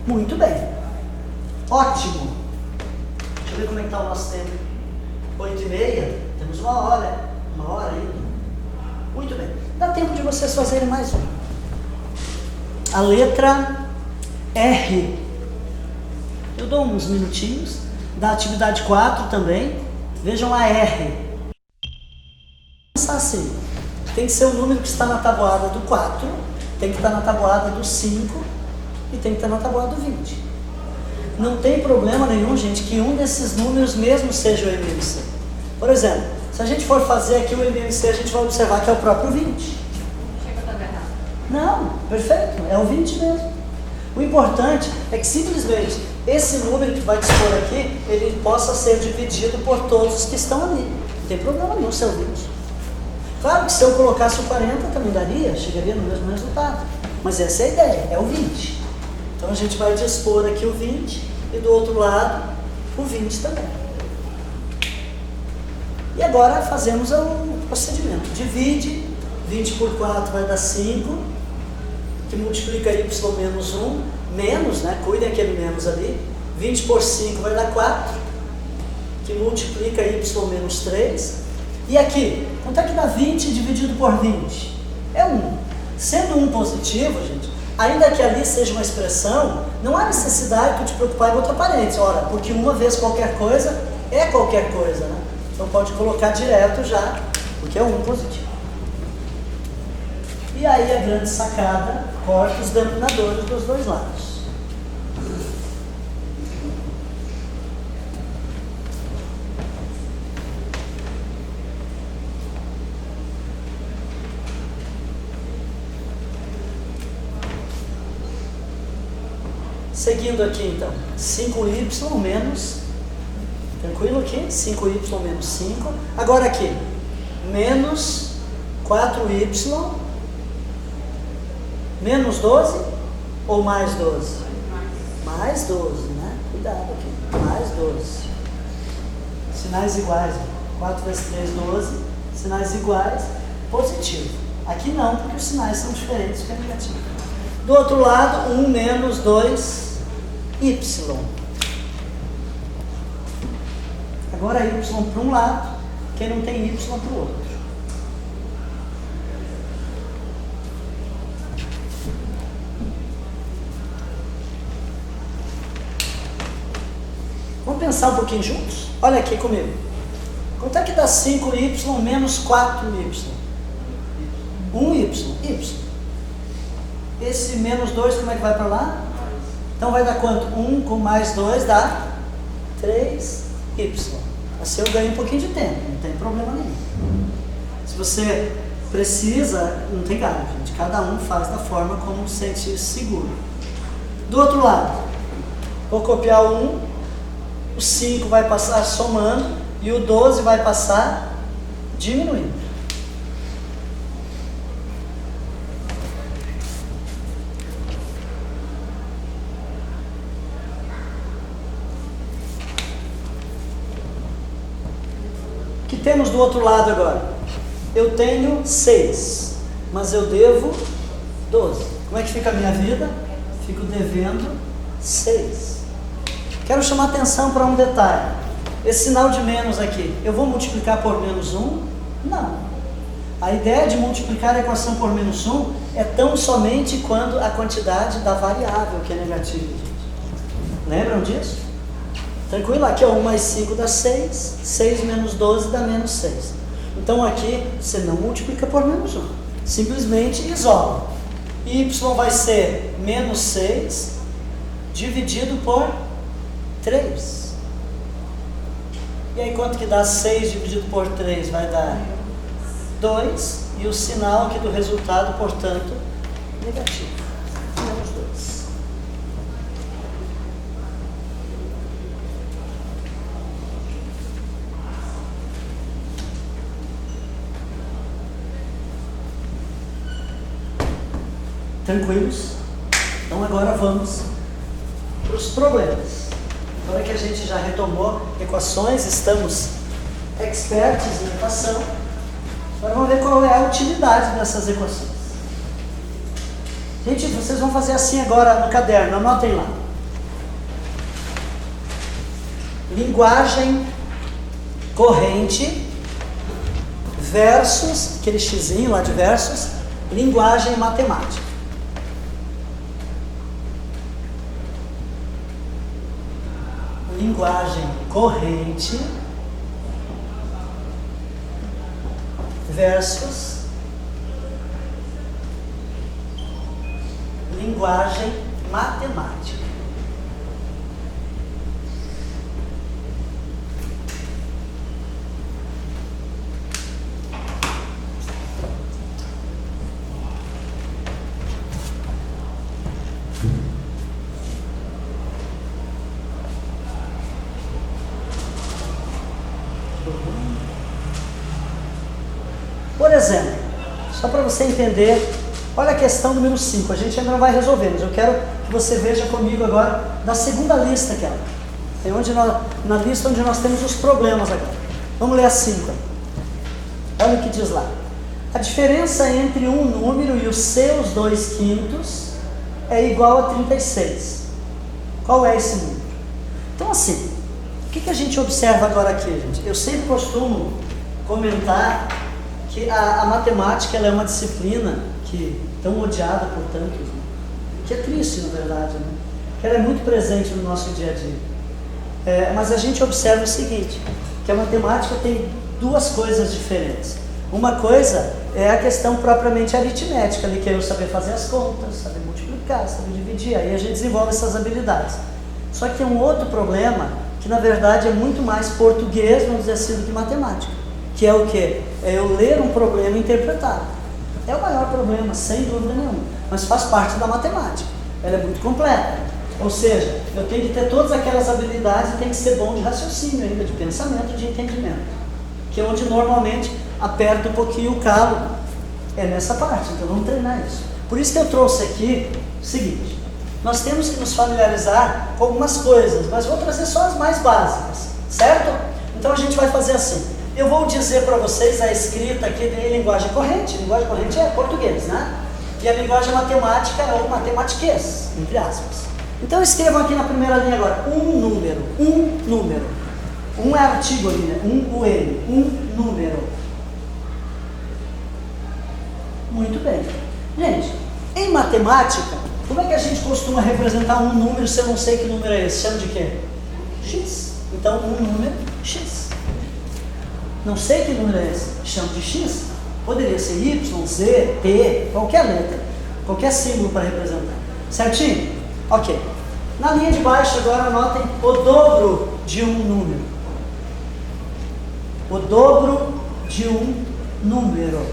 Muito bem. Ótimo. Deixa eu ver como é que está o nosso tempo. 8h30. Temos uma hora. Uma hora ainda. Muito bem. Dá tempo de vocês fazerem mais um. A letra R. Eu dou uns minutinhos. Da atividade 4 também. Vejam a R. Pensar assim. Tem que ser o número que está na tabuada do 4. Tem que estar na tabuada do 5. E tem que estar na tabuada do 20. Não tem problema nenhum, gente, que um desses números mesmo seja o MMC. Por exemplo, se a gente for fazer aqui o MMC, a gente vai observar que é o próprio 20. Chega a estar errado. Não, perfeito, é o 20 mesmo. O importante é que simplesmente esse número que vai dispor aqui, ele possa ser dividido por todos os que estão ali. Não tem problema nenhum ser o 20. Claro que se eu colocasse o 40 também daria, chegaria no mesmo resultado. Mas essa é a ideia, é o 20. Então a gente vai dispor aqui o 20 e do outro lado o 20 também. E agora fazemos o procedimento. Divide, 20 por 4 vai dar 5, que multiplica y menos 1, menos, né? Cuidem aquele menos ali. 20 por 5 vai dar 4, que multiplica y menos 3. E aqui, quanto é que dá 20 dividido por 20? É 1. Sendo 1 positivo, gente, ainda que ali seja uma expressão, não há necessidade de te preocupar em botar parênteses. Ora, porque uma vez qualquer coisa é qualquer coisa, né? Então pode colocar direto já, porque é 1 positivo. E aí a grande sacada, corta os denominadores dos dois lados. Seguindo aqui então, 5y menos, tranquilo aqui? 5y menos 5. Agora aqui, menos 4y menos 12 ou mais 12? Mais 12, né? Cuidado aqui, mais 12. Sinais iguais, 4 vezes 3, 12. Sinais iguais, positivo. Aqui não, porque os sinais são diferentes, que é negativo. Do outro lado, 1 menos 2y. Agora y para um lado, quem não tem y para o outro. Vamos pensar um pouquinho juntos? Olha aqui comigo. Quanto é que dá 5y menos 4y? 1y. Esse menos 2, como é que vai para lá? Então vai dar quanto? 1 com mais 2 dá 3y. Assim eu ganho um pouquinho de tempo, não tem problema nenhum. Se você precisa, não tem galho, gente. Cada um faz da forma como se sentir seguro. Do outro lado, vou copiar o 1, o 5 vai passar somando e o 12 vai passar diminuindo. O que temos do outro lado agora? Eu tenho 6, mas eu devo 12. Como é que fica a minha vida? Fico devendo 6. Quero chamar atenção para um detalhe. Esse sinal de menos aqui, eu vou multiplicar por menos 1? Não. A ideia de multiplicar a equação por menos 1 é tão somente quando a quantidade da variável que é negativa, gente. Lembram disso? Tranquilo? Aqui é 1 mais 5 dá 6, 6 menos 12 dá menos 6. Então aqui você não multiplica por menos 1, simplesmente isola. Y vai ser menos 6 dividido por 3. E aí quanto que dá 6 dividido por 3? Vai dar 2. E o sinal aqui do resultado, portanto, negativo. Menos 2. Tranquilos? Então agora vamos para os problemas. Agora que a gente já retomou equações, estamos expertos em equação, agora vamos ver qual é a utilidade dessas equações. Gente, vocês vão fazer assim agora no caderno, anotem lá. linguagem corrente versus, aquele xizinho lá de versus, linguagem matemática. Linguagem corrente versus linguagem matemática. Por exemplo, só para você entender, olha a questão número 5, a gente ainda não vai resolver, mas eu quero que você veja comigo agora da segunda lista que é onde na lista onde nós temos os problemas agora. Vamos ler a 5. Olha o que diz lá. A diferença entre um número e os seus 2/5 é igual a 36. Qual é esse número? Então assim, o que a gente observa agora aqui, gente? Eu sempre costumo comentar que a matemática ela é uma disciplina que tão odiada por tantos, né? Que é triste na verdade, né? Que ela é muito presente no nosso dia a dia. Mas a gente observa o seguinte, que a matemática tem duas coisas diferentes. Uma coisa é a questão propriamente aritmética, ali, que é eu saber fazer as contas, saber multiplicar, saber dividir, aí a gente desenvolve essas habilidades. Só que tem um outro problema, que na verdade é muito mais português, vamos dizer assim, do que matemática. Que é o quê? É eu ler um problema e interpretar. É o maior problema, sem dúvida nenhuma, mas faz parte da matemática. Ela é muito completa. Ou seja, eu tenho que ter todas aquelas habilidades e tem que ser bom de raciocínio ainda, de pensamento, de entendimento. Que é onde normalmente aperta um pouquinho o calo. É nessa parte, então vamos treinar isso. Por isso que eu trouxe aqui o seguinte. Nós temos que nos familiarizar com algumas coisas, mas vou trazer só as mais básicas, certo? Então a gente vai fazer assim. Eu vou dizer para vocês a escrita aqui de linguagem corrente. Linguagem corrente é português, né? E a linguagem matemática é o matematiquês, entre aspas. Então escrevam aqui na primeira linha agora, um número. Um é artigo ali, né? Um número. Muito bem. Gente, em matemática, como é que a gente costuma representar um número se eu não sei que número é esse? Chama de quê? X. Então, um número, X. Não sei que número é esse, chamo de X. Poderia ser Y, Z, P, qualquer letra, qualquer símbolo para representar. Certinho? Ok. Na linha de baixo agora anotem o dobro de um número. O dobro de um número.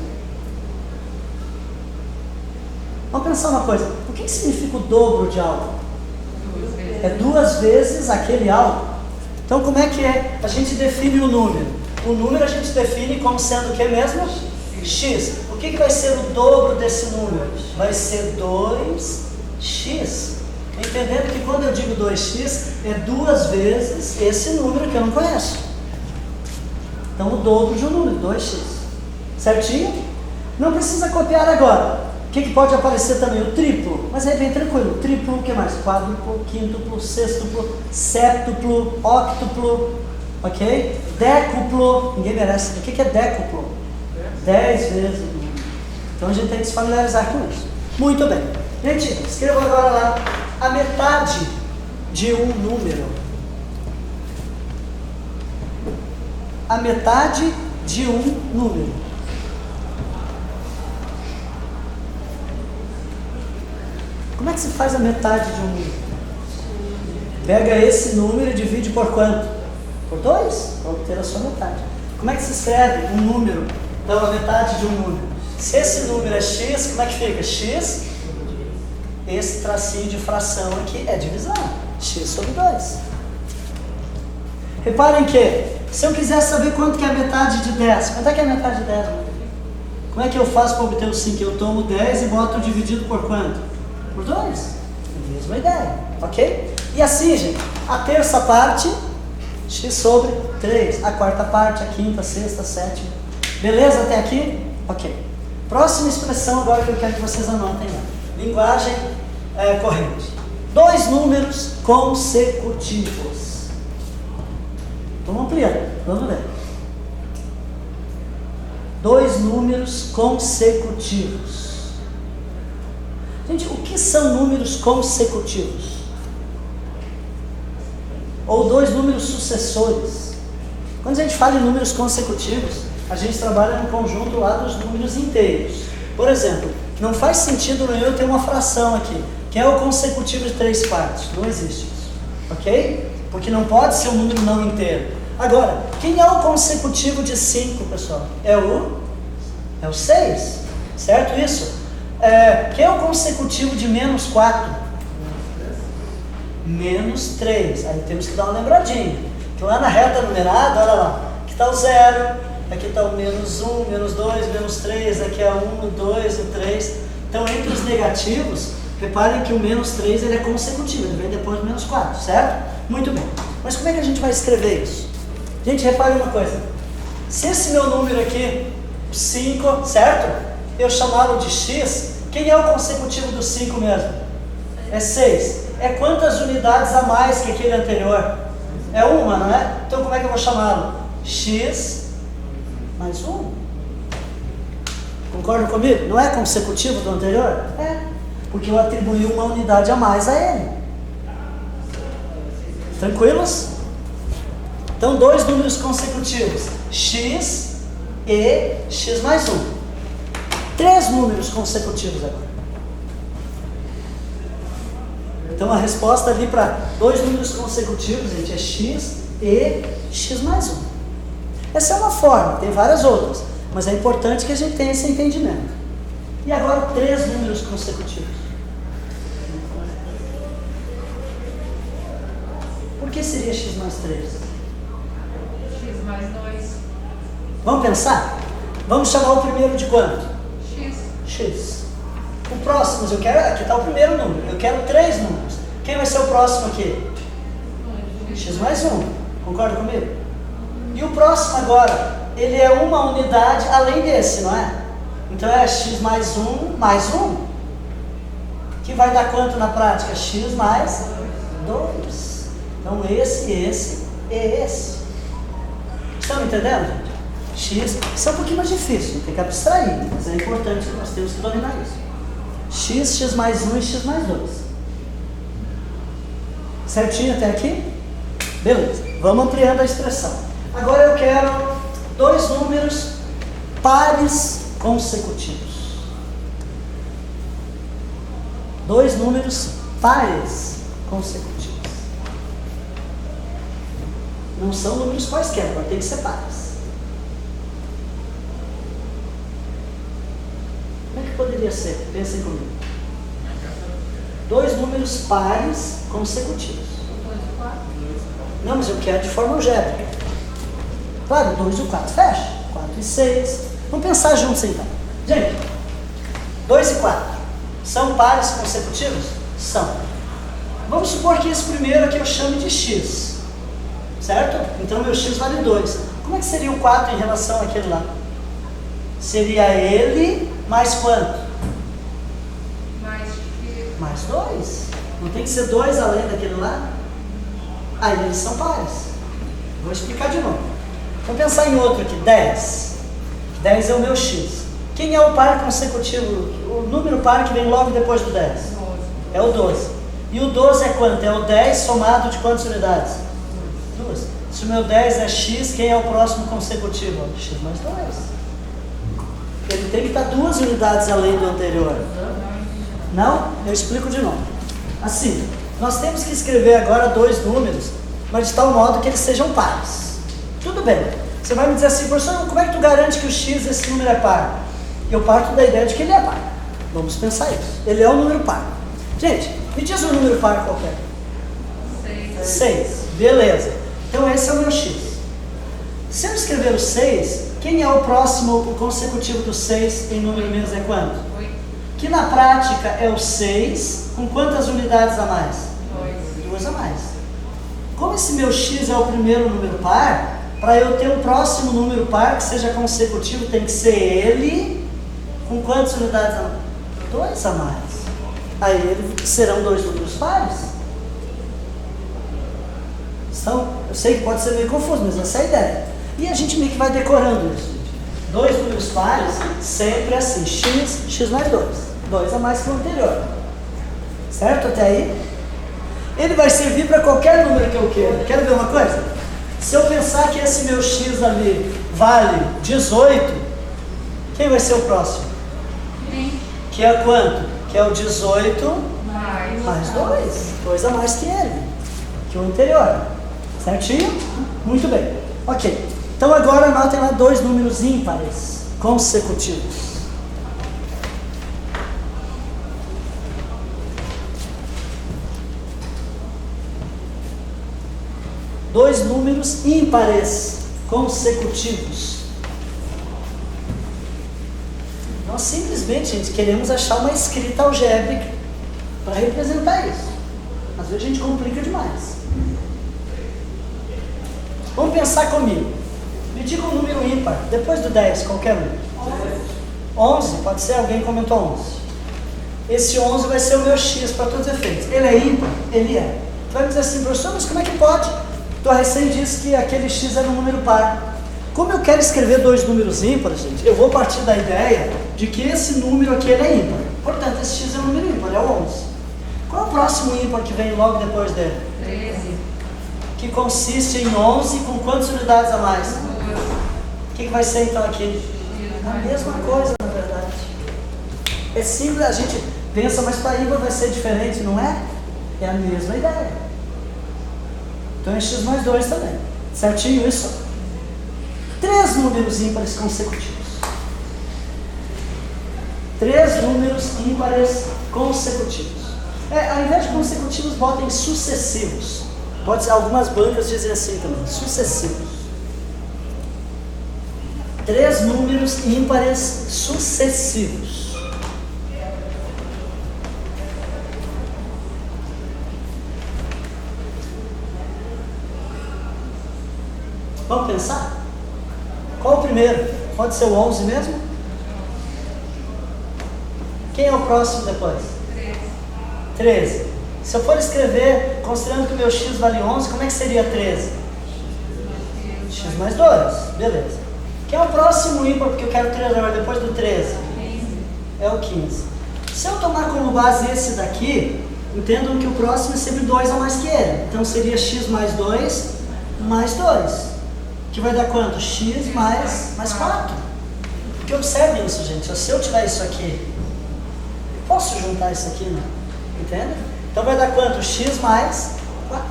Vamos pensar uma coisa. O que significa o dobro de algo? É 2 vezes aquele algo. Então como é que é? A gente define o número. O número a gente define como sendo o que mesmo? X. O que vai ser o dobro desse número? Vai ser 2x. Entendendo que quando eu digo 2x, é 2 vezes esse número que eu não conheço. Então o dobro de um número, 2x. Certinho? Não precisa copiar agora. O que pode aparecer também? O triplo. Mas é bem tranquilo. Triplo, o que mais? Quádruplo, quíntuplo, sextuplo, séptuplo, óctuplo. Ok? Décuplo, ninguém merece. O que é décuplo? 10 vezes. Então a gente tem que se familiarizar com isso. Muito bem. Gente, escreva agora lá a metade de um número. A metade de um número. Como é que se faz a metade de um número? Pega esse número e divide por quanto? Por 2, para obter a sua metade. Como é que se escreve um número? Então, a metade de um número. Se esse número é x, como é que fica? X, esse tracinho de fração aqui é divisão. X sobre 2. Reparem que, se eu quiser saber quanto que é a metade de 10, quanto é que é a metade de 10? Como é que eu faço para obter o 5? Eu tomo 10 e boto dividido por quanto? Por 2. Mesma ideia, ok? E assim, gente, a terça parte, x sobre 3. A quarta parte, a quinta, a sexta, a sétima. Beleza até aqui? Ok. Próxima expressão agora que eu quero que vocês anotem lá. Linguagem corrente. 2 números consecutivos. Vamos ampliar, vamos ver. 2 números consecutivos. Gente, o que são números consecutivos? Ou 2 números sucessores? Quando a gente fala em números consecutivos, a gente trabalha no conjunto lá dos números inteiros. Por exemplo, não faz sentido eu ter uma fração aqui, que é o consecutivo de 3/4. Não existe isso, ok? Porque não pode ser um número não inteiro. Agora, quem é o consecutivo de 5, pessoal? É o 6, certo isso? Quem é o consecutivo de -4? -3. Aí temos que dar uma lembradinha. Que lá na reta numerada, olha lá, aqui está o 0, aqui está o -1, -2, -3, aqui é 1, 2 e 3. Então, entre os negativos, reparem que o -3 ele é consecutivo, ele vem depois do -4, certo? Muito bem. Mas como é que a gente vai escrever isso? Gente, repare uma coisa. Se esse meu número aqui, 5, certo? Eu chamá-lo de x, quem é o consecutivo do 5 mesmo? É 6. É quantas unidades a mais que aquele anterior? É uma, não é? Então como é que eu vou chamá-lo? X mais 1. Concordam comigo? Não é consecutivo do anterior? É. Porque eu atribuí uma unidade a mais a ele. Tranquilos? Então, 2 números consecutivos. X e x mais 1. 3 números consecutivos agora. Então a resposta ali para 2 números consecutivos, gente, é x e x mais 1. Essa é uma forma, tem várias outras, mas é importante que a gente tenha esse entendimento. E agora 3 números consecutivos. Por que seria x mais 3? X mais 2. Vamos pensar? Vamos chamar o primeiro de quanto? X. X. O próximo, eu quero, aqui está o primeiro número, eu quero 3 números. Quem vai ser o próximo aqui? X mais 1. Concorda comigo? E o próximo agora, ele é uma unidade além desse, não é? Então é x mais 1 mais 1. Que vai dar quanto na prática? X mais 2. Então esse e esse. Estão entendendo, gente? X, isso é um pouquinho mais difícil, tem que abstrair, mas é importante que nós temos que dominar isso. X, x mais 1 e x mais 2. Certinho até aqui? Beleza, vamos ampliando a expressão. Agora eu quero 2 números pares consecutivos. 2 números pares consecutivos. Não são números quaisquer, agora tem que ser pares. Como é que poderia ser? Pensem comigo. 2 números pares consecutivos. 2 e 4. Não, mas eu quero de forma algébrica. Claro, 2 e 4 fecha. 4 e 6. Vamos pensar juntos então. Gente, 2 e 4 são pares consecutivos? São. Vamos supor que esse primeiro aqui eu chame de x. Certo? Então meu x vale 2. Como é que seria o 4 em relação àquele lá? Seria ele mais quanto? Mais x. Mais 2. Não tem que ser 2 além daquele lá? Aí eles são pares. Vou explicar de novo. Vamos pensar em outro aqui. 10. 10 é o meu x. Quem é o par consecutivo? O número par que vem logo depois do 10? 12. É o 12. E o 12 é quanto? É o 10 somado de quantas unidades? 2. Se o meu 10 é x, quem é o próximo consecutivo? X mais 2. Ele tem que estar 2 unidades além do anterior. Não? Eu explico de novo. Assim, nós temos que escrever agora 2 números, mas de tal modo que eles sejam pares. Tudo bem. Você vai me dizer assim, professor, como é que tu garante que o x, esse número é par? Eu parto da ideia de que ele é par. Vamos pensar isso. Ele é um número par. Gente, me diz um número par qualquer. 6. 6. Beleza. Então esse é o meu x. Se eu escrever o 6, quem é o próximo, o consecutivo do 6 em número menos é quanto? 8. Que na prática é o 6, com quantas unidades a mais? 2. 2 a mais. Como esse meu x é o primeiro número par, para eu ter um próximo número par que seja consecutivo, tem que ser ele com quantas unidades a mais? 2 a mais. Aí serão 2 números pares. Então, eu sei que pode ser meio confuso, mas essa é a ideia. E a gente meio que vai decorando isso, gente. Dois números pares, sempre assim, x mais 2. 2 a mais que o anterior. Certo até aí? Ele vai servir para qualquer número que eu queira. Quero ver uma coisa? Se eu pensar que esse meu x ali vale 18, quem vai ser o próximo? Que é quanto? Que é o 18 mais 2. 2 a mais que ele, que o anterior. Certinho? Muito bem. Ok. Então agora anotem lá dois números ímpares consecutivos. Dois números ímpares consecutivos. Nós simplesmente, gente, queremos achar uma escrita algébrica para representar isso. Às vezes a gente complica demais. Vamos pensar comigo. Me diga um número ímpar, depois do 10, qualquer um. 11, pode ser, alguém comentou 11. Esse 11 vai ser o meu x para todos os efeitos. Ele é ímpar? Ele é. Tu vai me dizer assim, professor, mas como é que pode? Tu recém disse que aquele x era um número par. Como eu quero escrever dois números ímpares, gente, eu vou partir da ideia de que esse número aqui ele é ímpar. Portanto, esse x é um número ímpar, é o 11. Qual é o próximo ímpar que vem logo depois dele? 13. Que consiste em 11 com quantas unidades a mais? O que vai ser então aqui? A mesma coisa, na verdade. É simples, a gente pensa, mas para ímpar vai ser diferente, não é? É a mesma ideia. Então é x mais 2 também. Certinho isso? Três números ímpares consecutivos. Três números ímpares consecutivos. Ao invés de consecutivos, botem sucessivos. Pode ser, algumas bancas dizem assim também, sucessivos. Três números ímpares sucessivos. Vamos pensar? Qual o primeiro? Pode ser o 11 mesmo? Quem é o próximo depois? 13. Se eu for escrever, considerando que o meu x vale 11, como é que seria 13? X mais 2, beleza. Quem é o próximo ímpar, porque eu quero 13 agora, depois do 13? É o 15. Se eu tomar como base esse daqui, entendam que o próximo é sempre 2 a mais que ele. Então seria x mais 2 mais 2. Que vai dar quanto? X mais 4. Porque observem isso, gente. Se eu tirar isso aqui, posso juntar isso aqui, não? Entende? Então vai dar quanto? X mais 4.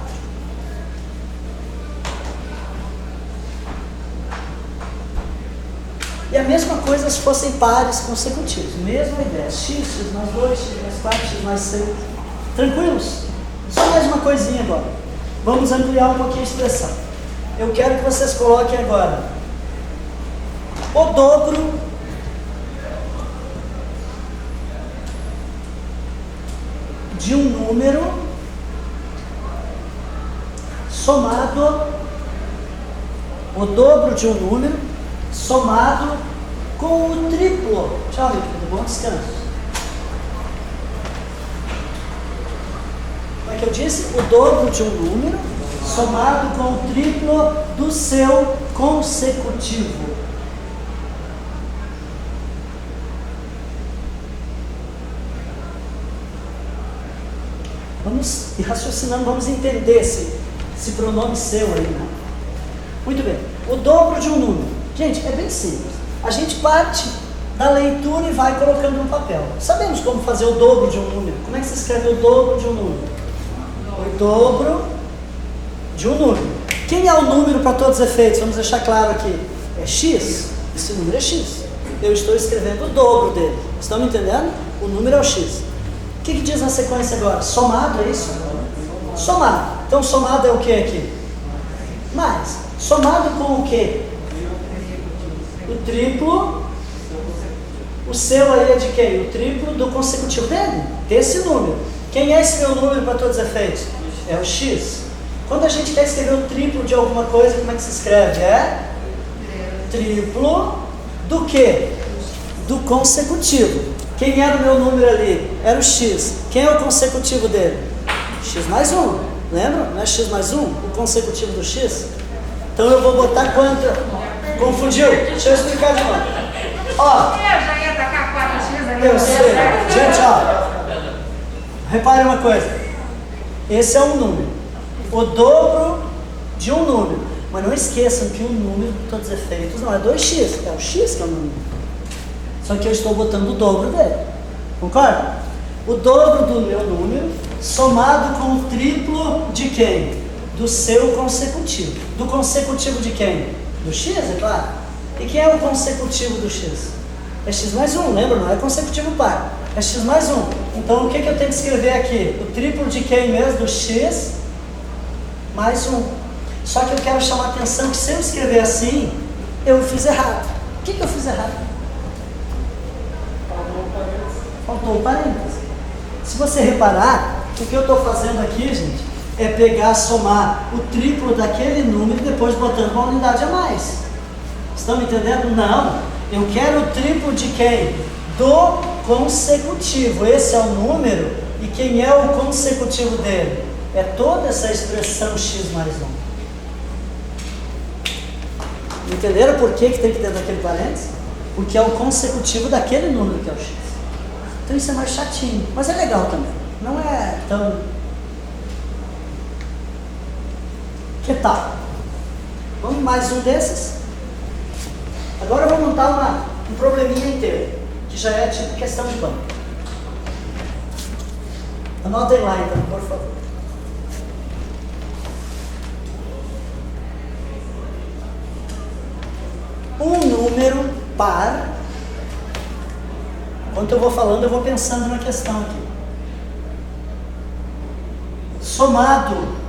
E a mesma coisa se fossem pares consecutivos. Mesma ideia. X mais 2, x mais 4, x mais 6. Tranquilos? Só mais uma coisinha agora. Vamos ampliar um pouquinho a expressão. Eu quero que vocês coloquem agora o dobro de um número somado, o dobro de um número somado com o triplo. Tchau, meu querido, bom descanso. Como é que eu disse? O dobro de um número somado com o triplo do seu consecutivo. Vamos ir raciocinando, vamos entender esse pronome seu aí, né? Muito bem. O dobro de um número. Gente, é bem simples. A gente parte da leitura e vai colocando no papel. Sabemos como fazer o dobro de um número. Como é que se escreve o dobro de um número? O dobro de um número. Quem é o número para todos os efeitos? Vamos deixar claro aqui. É x. Esse número é x. Eu estou escrevendo o dobro dele. Estão me entendendo? O número é o x. O que diz na sequência agora? Somado, é isso? Somado. Então somado é o que aqui? Mais. Somado com o que? O triplo. O seu aí é de quem? O triplo do consecutivo dele. Desse número. Quem é esse meu número para todos os efeitos? É o x. Quando a gente quer escrever o triplo de alguma coisa, como é que se escreve? É triplo do quê? Do consecutivo. Quem era o meu número ali? Era o x. Quem é o consecutivo dele? X mais 1. Lembra? Não é x mais 1? O consecutivo do x? Então eu vou botar quanto? Confundiu? Deixa eu explicar de novo. Ó, Eu já ia tacar 4x aí. eu sei. Gente, ó. Repare uma coisa. Esse é um número. O dobro de um número. Mas não esqueçam que o número, de todos os efeitos, não é 2x. É o x que é o número. Só que eu estou botando o dobro dele. Concorda? O dobro do meu número somado com o triplo de quem? Do seu consecutivo. Do consecutivo de quem? Do x, é claro. E quem é o consecutivo do x? É x mais 1, lembra? Não é consecutivo par. É x mais 1. Então o que eu tenho que escrever aqui? O triplo de quem mesmo? Do x mais 1. Só que eu quero chamar a atenção que se eu escrever assim, eu fiz errado. O que eu fiz errado? Faltou o parênteses. Se você reparar, o que eu estou fazendo aqui, gente, é pegar, somar o triplo daquele número e depois botando uma unidade a mais. Estão me entendendo? Não. Eu quero o triplo de quem? Do consecutivo. Esse é o número. E quem é o consecutivo dele? É toda essa expressão x mais 1. Entenderam por que tem que ter naquele parênteses? Porque é o consecutivo daquele número que é o x. Então isso é mais chatinho, mas é legal também. Não é tão... Que tal? Vamos mais um desses? Agora eu vou montar um probleminha inteiro, que já é tipo questão de banco. Anotem lá então, por favor. Um número par. Enquanto eu vou falando, eu vou pensando na questão aqui. Somado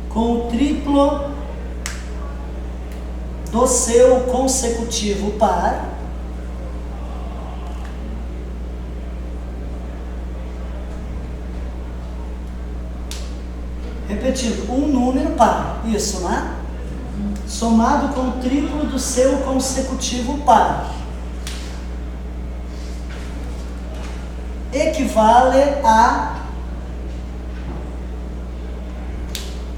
com o triplo do seu consecutivo par, repetindo, um número par, isso, né? Somado com o triplo do seu consecutivo par, equivale a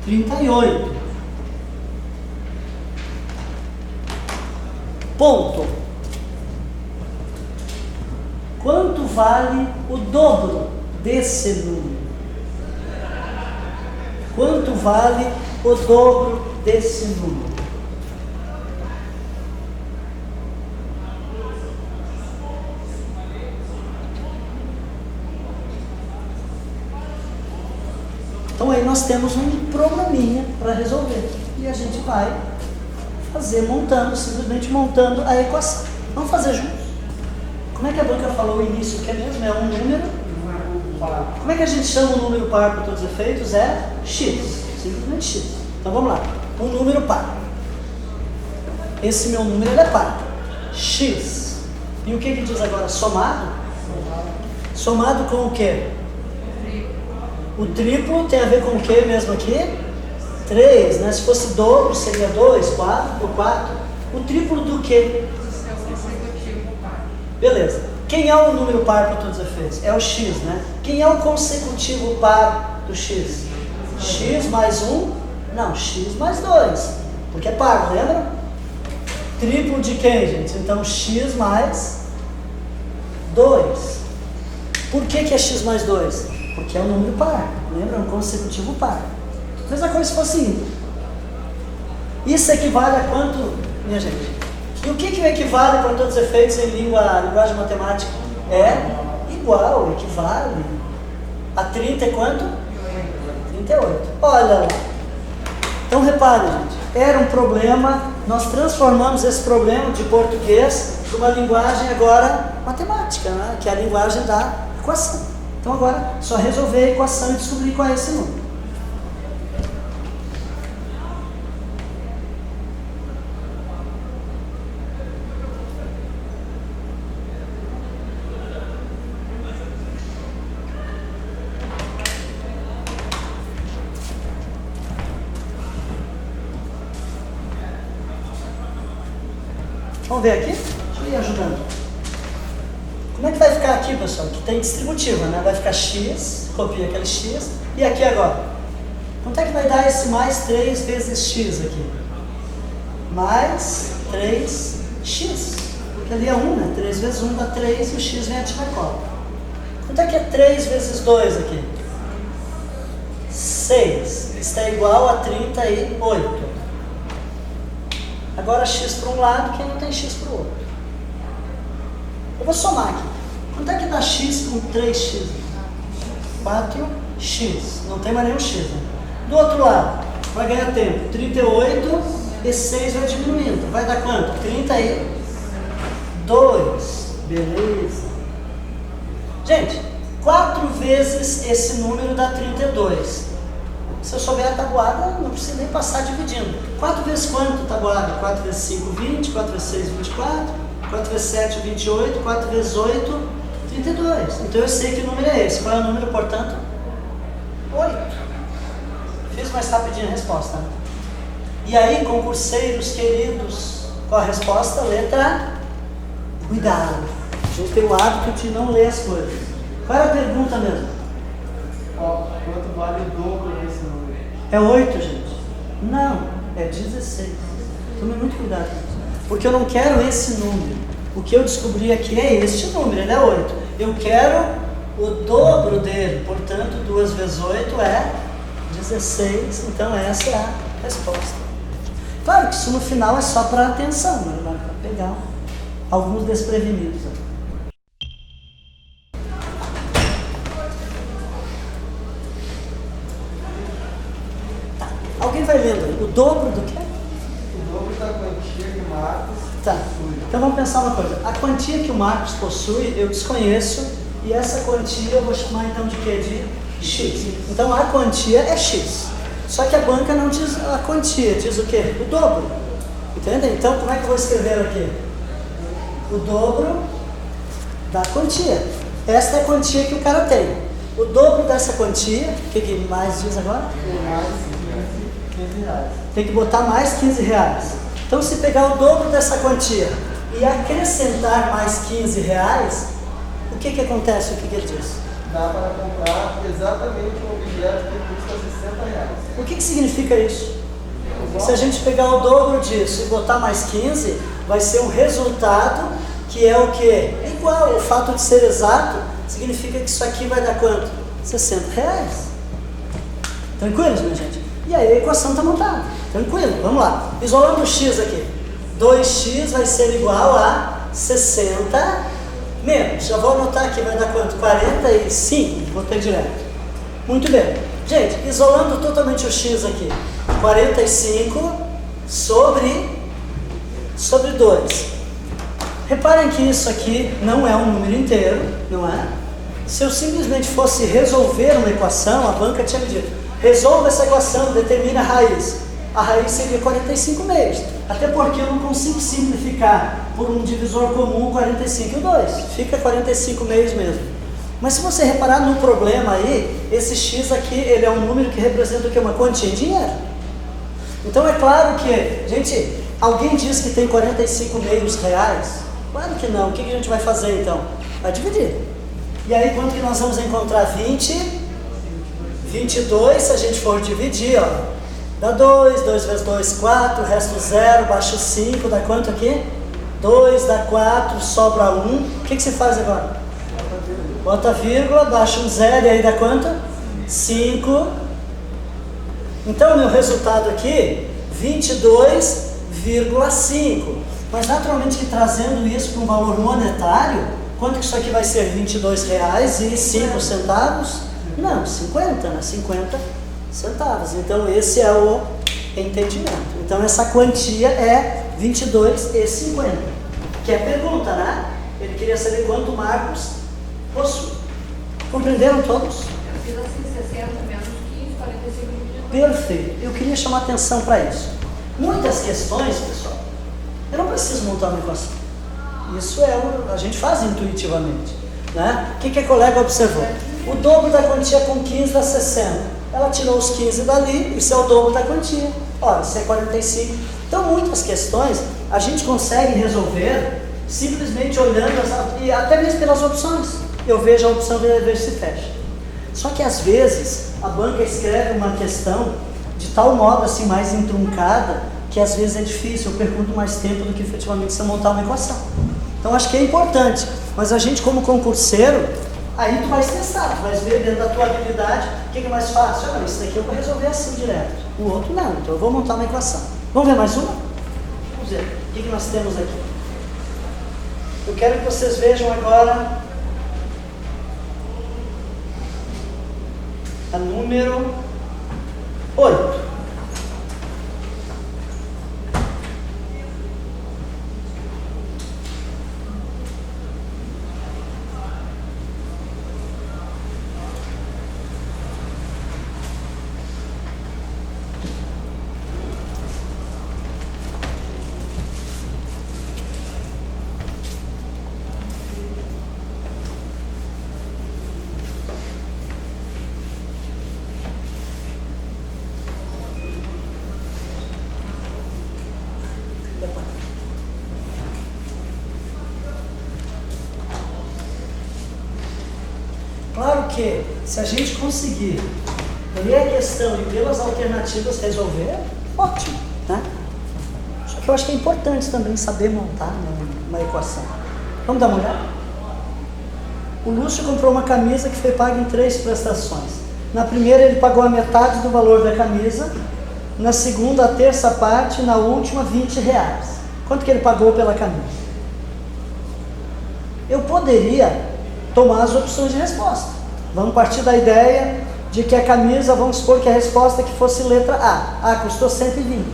38. Ponto. Quanto vale o dobro desse número? Quanto vale o dobro desse número? Então aí nós temos um probleminha para resolver. E a gente vai fazer montando, simplesmente montando a equação. Vamos fazer juntos. Como é que a banca falou o início? Que é mesmo? É um número par. Como é que a gente chama o número par para todos os efeitos? É x. Simplesmente x. Então vamos lá. Um número par. Esse meu número ele é par. X. E o que diz agora? Somado? Somado com o quê? O triplo tem a ver com o que mesmo aqui? 3, né? Se fosse dobro, seria 2, 4 por 4. O triplo do quê? Do seu consecutivo par. Beleza. Quem é o número par para todos os efeitos? É o x, né? Quem é o consecutivo par do x? X mais 1? Não, x mais 2. Porque é par, lembra? Triplo de quem, gente? Então, x mais 2. Por que é x mais 2? Porque é um número par, lembra? É um consecutivo par. Mesma coisa se fosse ímpar. Isso equivale a quanto, minha gente? E o que equivale para todos os efeitos em linguagem matemática? É igual, equivale a 30 e quanto? 38. Olha lá. Então repare, gente. Era um problema, nós transformamos esse problema de português para uma linguagem agora matemática, né? Que é a linguagem da equação. Então agora, só resolver a equação e descobrir qual é esse número. Vamos ver aqui? Deixa eu ir ajudando. Como é que vai ficar aqui, pessoal? Que tem distributiva, né? Vai ficar x, copia aquele x, e aqui agora? Quanto é que vai dar esse mais 3 vezes x aqui? Mais 3x. Porque ali é 1, né? 3 vezes 1 dá 3 e o x vem aqui na cola. Quanto é que é 3 vezes 2 aqui? 6. Está igual a 38. Agora x para um lado, quem não tem x para o outro. Eu vou somar aqui. Quanto é que dá x com 3x? 4x. Não tem mais nenhum x, né? Do outro lado, vai ganhar tempo. 38 e 6 vai diminuindo. Vai dar quanto? 32. Beleza. Gente, 4 vezes esse número dá 32. Se eu souber a tabuada, não precisa nem passar dividindo. 4 vezes quanto, tabuada? 4 vezes 5, 20. 4 vezes 6, 24. 4 vezes 7, 28. 4 vezes 8, 32. Então eu sei que número é esse. Qual é o número, portanto? 8. Fiz mais rapidinho a resposta. Né? E aí, concurseiros queridos, qual a resposta? Letra A. Cuidado. A gente tem o hábito de não ler as coisas. Qual era a pergunta mesmo? Quanto vale o dobro desse número? É 8, gente? Não, é 16. Tome muito cuidado com isso. Porque eu não quero esse número. O que eu descobri aqui é este número, ele é 8. Eu quero o dobro dele. Portanto, 2 vezes 8 é 16. Então, essa é a resposta. Claro que isso no final é só para atenção, né? Para pegar alguns desprevenidos. Tá. Alguém vai lendo aí. O dobro do quê? O dobro da quantia que o Marcos Tá. possui. Então vamos pensar uma coisa. A quantia que o Marcos possui, eu desconheço. E essa quantia eu vou chamar então de quê? De x. Então a quantia é x. Só que a banca não diz a quantia, diz o quê? O dobro. Entende? Então como é que eu vou escrever aqui? O dobro da quantia. Esta é a quantia que o cara tem. O dobro dessa quantia, o que mais diz agora? Mais 15 reais. Tem que botar mais 15 reais. Então se pegar o dobro dessa quantia e acrescentar mais 15 reais, o que acontece? O que ele diz? Dá para comprar exatamente um objeto que custa 60 reais. O que significa isso? Se a gente pegar o dobro disso e botar mais 15, vai ser um resultado que é o quê? É igual. O fato de ser exato significa que isso aqui vai dar quanto? 60 reais. Tranquilos, minha gente? E aí a equação está montada. Tranquilo, vamos lá. Isolando o x aqui. 2x vai ser igual a 60 menos. Já vou anotar aqui, vai dar quanto? 45. Botei direto. Muito bem. Gente, isolando totalmente o x aqui. 45 sobre 2. Reparem que isso aqui não é um número inteiro, não é? Se eu simplesmente fosse resolver uma equação, a banca tinha me dito, resolva essa equação, determine a raiz. A raiz seria 45 meios. Até porque eu não consigo simplificar por um divisor comum 45 e 2. Fica 45 meios mesmo. Mas se você reparar no problema aí, esse x aqui, ele é um número que representa o quê? Uma quantia em dinheiro. Então é claro que, gente, alguém diz que tem 45 meios reais? Claro que não. O que a gente vai fazer então? Vai dividir. E aí quanto que nós vamos encontrar? 20, 22, se a gente for dividir, ó, dá 2, 2 vezes 2, 4, resto 0, baixo 5, dá quanto aqui? 2, dá 4, sobra 1. O que se faz agora? Bota vírgula, baixa um 0 e aí dá quanto? 5. Então, meu resultado aqui, 22,5. Mas naturalmente que trazendo isso para um valor monetário, quanto que isso aqui vai ser? R$22,05? Não, 50, né? 50 centavos. Então, esse é o entendimento. Então, essa quantia é R$22,50. Que é pergunta, né? Ele queria saber quanto o Marcos possui. Compreenderam todos? Eu fiz assim, 60 menos 15, 45 minutos. Perfeito. Eu queria chamar atenção para isso. Muitas questões, pessoal, eu não preciso montar uma equação. Isso a gente faz intuitivamente. Né? O que a colega observou? O dobro da quantia com 15 dá 60. Ela tirou os 15 dali, isso é o dobro da quantia. Olha, isso é 45. Então, muitas questões a gente consegue resolver simplesmente olhando, e até mesmo pelas opções, eu vejo a opção ver se fecha. Só que às vezes a banca escreve uma questão de tal modo assim mais entroncada, que às vezes é difícil, eu pergunto mais tempo do que efetivamente você montar uma equação. Então acho que é importante, mas a gente como concurseiro, aí tu vai testar, tu vai ver dentro da tua habilidade o que é mais fácil. Ah, isso daqui eu vou resolver assim direto, o outro não, então eu vou montar uma equação. Vamos ver mais uma? Vamos ver, o que nós temos aqui? Eu quero que vocês vejam agora a número 8. Claro que, se a gente conseguir ler a questão e pelas alternativas resolver, ótimo, né? Só que eu acho que é importante também saber montar uma equação. Vamos dar uma olhada? O Lúcio comprou uma camisa que foi paga em 3 prestações. Na primeira ele pagou a metade do valor da camisa, na segunda a terça parte, na última R$20. Quanto que ele pagou pela camisa? Eu poderia tomar as opções de resposta. Vamos partir da ideia de que a camisa, vamos supor que a resposta que fosse letra A. A custou 120.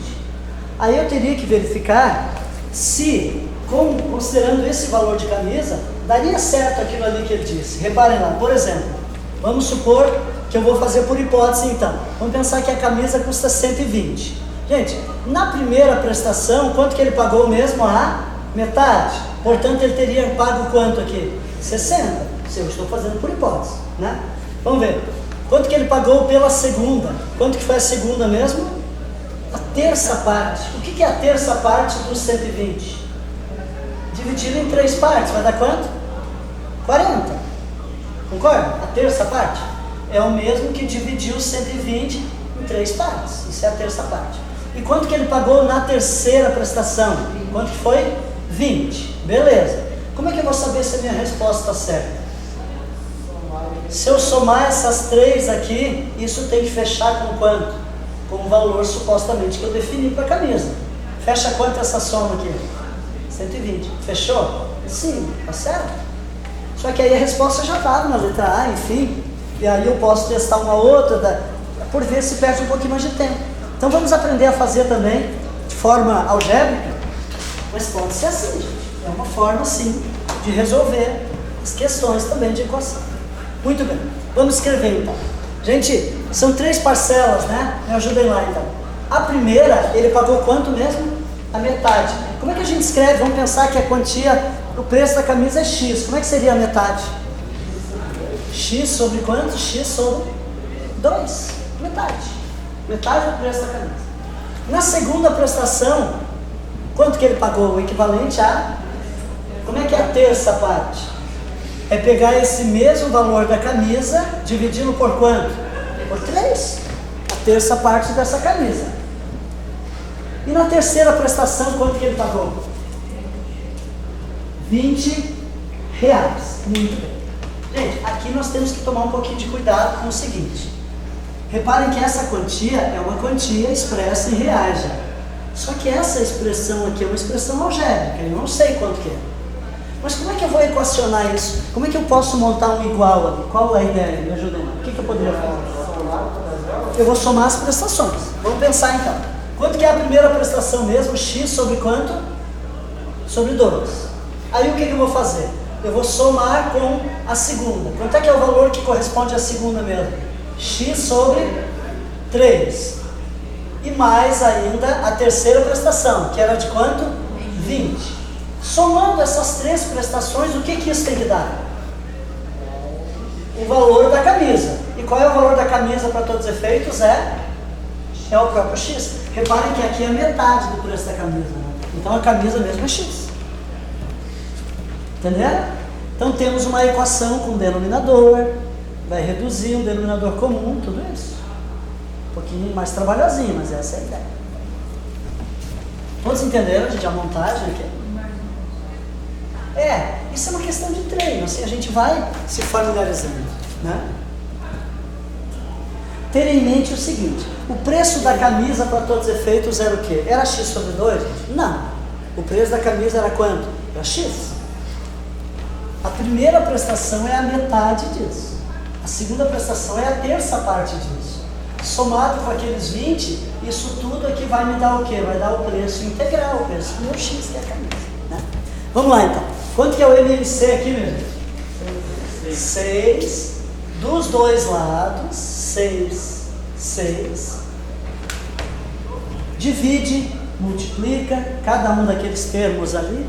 Aí eu teria que verificar se, considerando esse valor de camisa, daria certo aquilo ali que ele disse. Reparem lá, por exemplo, vamos supor que eu vou fazer por hipótese então. Vamos pensar que a camisa custa 120. Gente, na primeira prestação, quanto que ele pagou mesmo? A metade. Portanto, ele teria pago quanto aqui? 60. Se eu estou fazendo por hipótese, né? Vamos ver. Quanto que ele pagou pela segunda? Quanto que foi a segunda mesmo? A terça parte. O que é a terça parte dos 120? Dividido em 3 partes, vai dar quanto? 40. Concorda? A terça parte é o mesmo que dividir os 120 em 3 partes. Isso é a terça parte. E quanto que ele pagou na terceira prestação? Quanto que foi? 20. Beleza. Como é que eu vou saber se a minha resposta está certa? Se eu somar essas 3 aqui, isso tem que fechar com quanto? Com o valor supostamente que eu defini para a camisa. Fecha quanto essa soma aqui? 120. Fechou? Sim, tá certo? Só que aí a resposta já estava na letra A, enfim. E aí eu posso testar uma outra, por ver se perde um pouquinho mais de tempo. Então vamos aprender a fazer também de forma algébrica, mas pode ser assim, gente. É uma forma, sim, de resolver as questões também de equação. Muito bem, vamos escrever então. Gente, são 3 parcelas, né? Me ajudem lá então. A primeira, ele pagou quanto mesmo? A metade. Como é que a gente escreve? Vamos pensar que a quantia, o preço da camisa é X. Como é que seria a metade? X sobre quanto? X sobre 2. Metade. Metade do preço da camisa. Na segunda prestação, quanto que ele pagou? O equivalente a... Como é que é a terça parte? É pegar esse mesmo valor da camisa, dividindo por quanto? Por 3. A terça parte dessa camisa. E na terceira prestação, quanto que ele pagou? R$20. Muito bem. Gente, aqui nós temos que tomar um pouquinho de cuidado com o seguinte. Reparem que essa quantia é uma quantia expressa em reais já. Só que essa expressão aqui é uma expressão algébrica, eu não sei quanto que é. Mas como é que eu vou equacionar isso? Como é que eu posso montar um igual ali? Qual é a ideia? Me ajudem. O que eu poderia fazer? Eu vou somar as prestações. Vamos pensar então. Quanto que é a primeira prestação mesmo? X sobre quanto? Sobre 2. Aí o que eu vou fazer? Eu vou somar com a segunda. Quanto é que é o valor que corresponde à segunda mesmo? X sobre 3. E mais ainda a terceira prestação, que era de quanto? 20. Somando essas 3 prestações, o que isso tem que dar? O valor da camisa. E qual é o valor da camisa para todos os efeitos? É o próprio X. Reparem que aqui é a metade do preço da camisa, né? Então a camisa mesmo é X. Entenderam? Então temos uma equação com denominador, vai reduzir um denominador comum, tudo isso. Um pouquinho mais trabalhosinho, mas essa é a ideia. Todos entenderam, gente, a montagem aqui? Isso é uma questão de treino, assim a gente vai se familiarizando, né? Ter em mente o seguinte, o preço da camisa para todos os efeitos era o quê? Era X sobre 2? Não. O preço da camisa era quanto? Era X. A primeira prestação é a metade disso. A segunda prestação é a terça parte disso. Somado com aqueles 20, isso tudo aqui vai me dar o quê? Vai dar o preço integral, o preço do meu X, que é a camisa, né? Vamos lá então. Quanto que é o MMC aqui, meu gente? 6. Dos dois lados, 6. Divide, multiplica, cada um daqueles termos ali.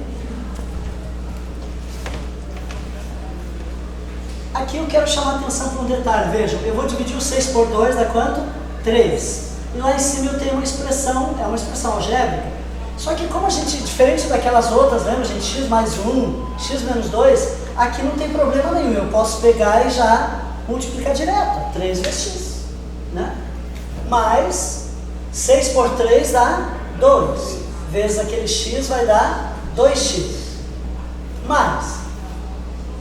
Aqui eu quero chamar a atenção para um detalhe, vejam, eu vou dividir o 6 por 2, dá quanto? 3. E lá em cima eu tenho uma expressão, é uma expressão algébrica. Só que como a gente, diferente daquelas outras, lembra gente, x mais 1, x menos 2, aqui não tem problema nenhum, eu posso pegar e já multiplicar direto, 3 vezes x, né? Mais 6 por 3 dá 2, vezes aquele x vai dar 2x, mais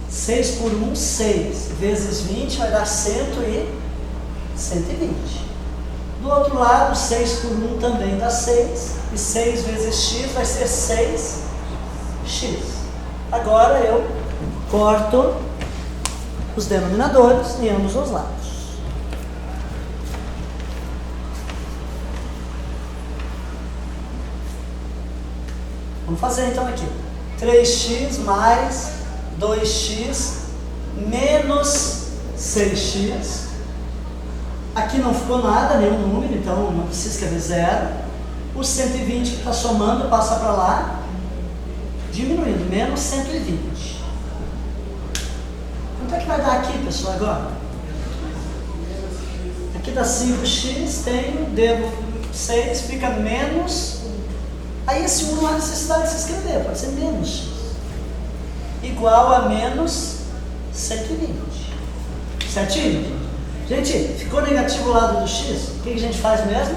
6 por 1, 6, vezes 20 vai dar 120. Do outro lado, 6 por 1 também dá 6, e 6 vezes x vai ser 6x. Agora eu corto os denominadores em ambos os lados. Vamos fazer então aqui. 3x mais 2x menos 6x. Aqui não ficou nada, nenhum número, então não precisa escrever 0. O 120 que está somando passa para lá, diminuindo, menos 120. Quanto é que vai dar aqui, pessoal, agora? Aqui dá 5x, devo 6, fica menos. Aí esse 1 não há necessidade de se escrever, pode ser menos x. Igual a menos 120. Certinho? Gente, ficou negativo o lado do x? O que a gente faz mesmo?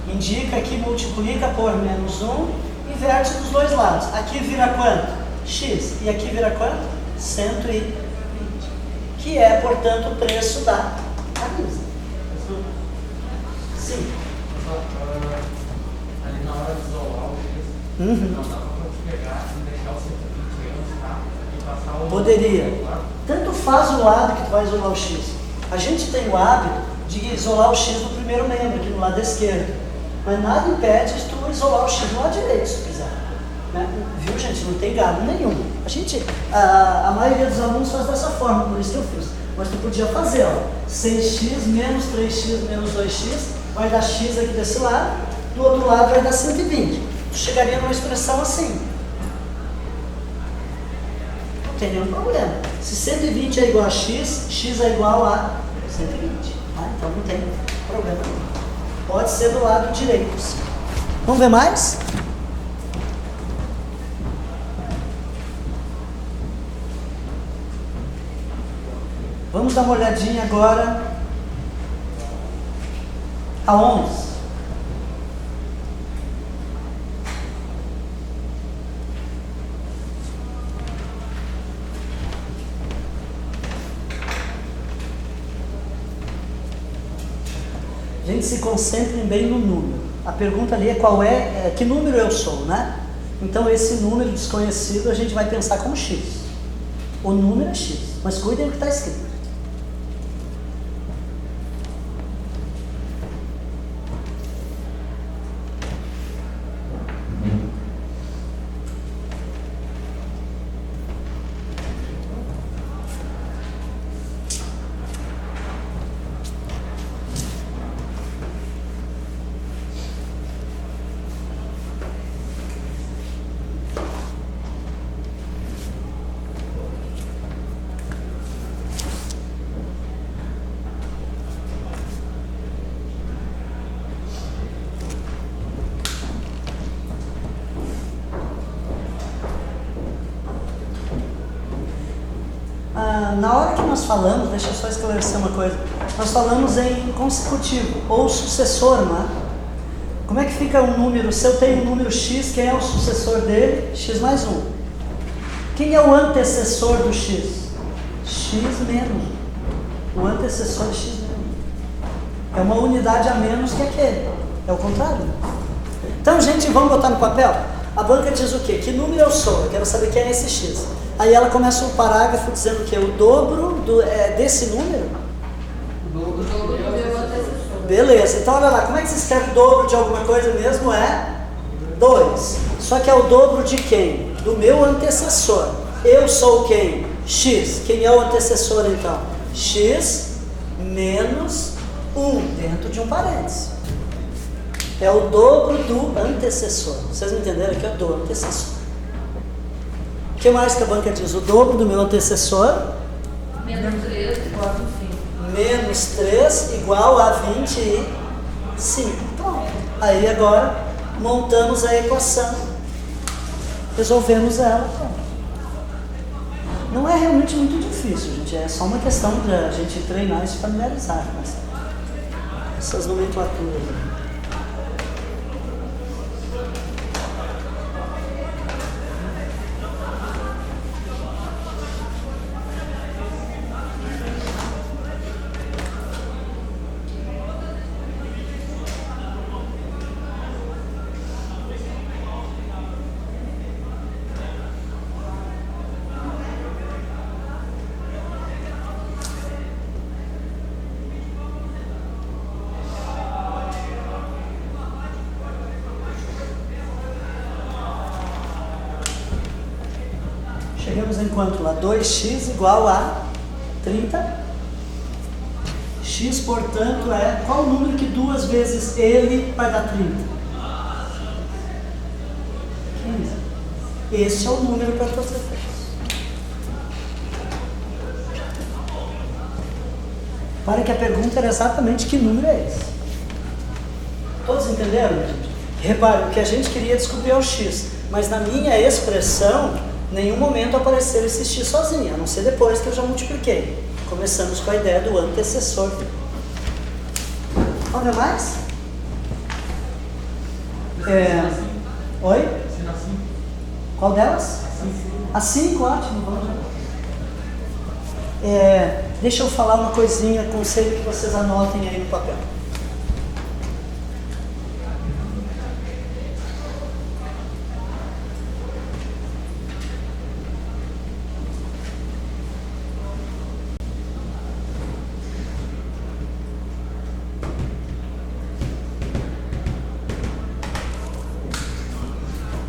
Indica que multiplica por menos 1, inverte dos dois lados. Aqui vira quanto? X. E aqui vira quanto? 120. Que é, portanto, o preço da camisa. Sim. Ali na hora de isolar o X, não dá para pegar e deixar o 120 euros, tá? E passar o... Poderia. Tanto faz o lado que tu vai isolar o X. A gente tem o hábito de isolar o X do primeiro membro, aqui no lado esquerdo. Mas nada impede de tu isolar o X do lado direito, se tu quiser. Né? Viu, gente? Não tem gado nenhum. A maioria dos alunos faz dessa forma, por isso que eu fiz. Mas tu podia fazer, ó. 6x menos 3x menos 2x vai dar x aqui desse lado, do outro lado vai dar 120. Tu chegaria numa expressão assim. Não tem nenhum problema. Se 120 é igual a x, x é igual a 120. Tá? Então não tem problema nenhum. Pode ser do lado direito. Sim. Vamos ver mais? Vamos dar uma olhadinha agora a 11. Gente, se concentrem bem no número. A pergunta ali é qual que número eu sou, né? Então esse número desconhecido a gente vai pensar como x. O número é x, mas cuidem do que está escrito. na hora que nós falamos, deixa eu só esclarecer uma coisa, nós falamos em consecutivo ou sucessor, não é? Como é que fica um número? Se eu tenho um número x, quem é o sucessor dele? X mais 1. Quem é o antecessor do x? X menos. O antecessor é x menos. É uma unidade a menos que aquele. É o contrário. Então, gente, vamos botar no papel? A banca diz o quê? Que número eu sou? Eu quero saber quem é esse x. Aí ela começa um parágrafo dizendo o quê? O dobro desse número? O dobro do meu antecessor. Beleza, então olha lá, como é que se escreve o dobro de alguma coisa mesmo? É 2. Só que é o dobro de quem? Do meu antecessor. Eu sou quem? X. Quem é o antecessor então? X menos 1 dentro de um parênteses. É o dobro do antecessor. Vocês entenderam que é do antecessor. O que mais que a banca diz? O dobro do meu antecessor? Menos 3 igual a 25. Menos 3 igual a 25. Pronto. Aí agora montamos a equação. Resolvemos ela. Pronto. Não é realmente muito difícil, gente. É só uma questão de a gente treinar e se familiarizar com essas nomenclaturas. Chegamos em quanto lá? 2x igual a 30. X, portanto, é qual o número que 2 vezes ele vai dar 30? 15. Esse é o número para todas as vezes. Para que a pergunta era exatamente que número é esse. Todos entenderam, gente? Repare, o que a gente queria descobrir é o x, mas na minha expressão, em nenhum momento apareceu esse x sozinho, a não ser depois que eu já multipliquei. Começamos com a ideia do antecessor. Vamos ver mais? Oi? Qual delas? A 5, ótimo. Vamos lá. Deixa eu falar uma coisinha, conselho que vocês anotem aí no papel.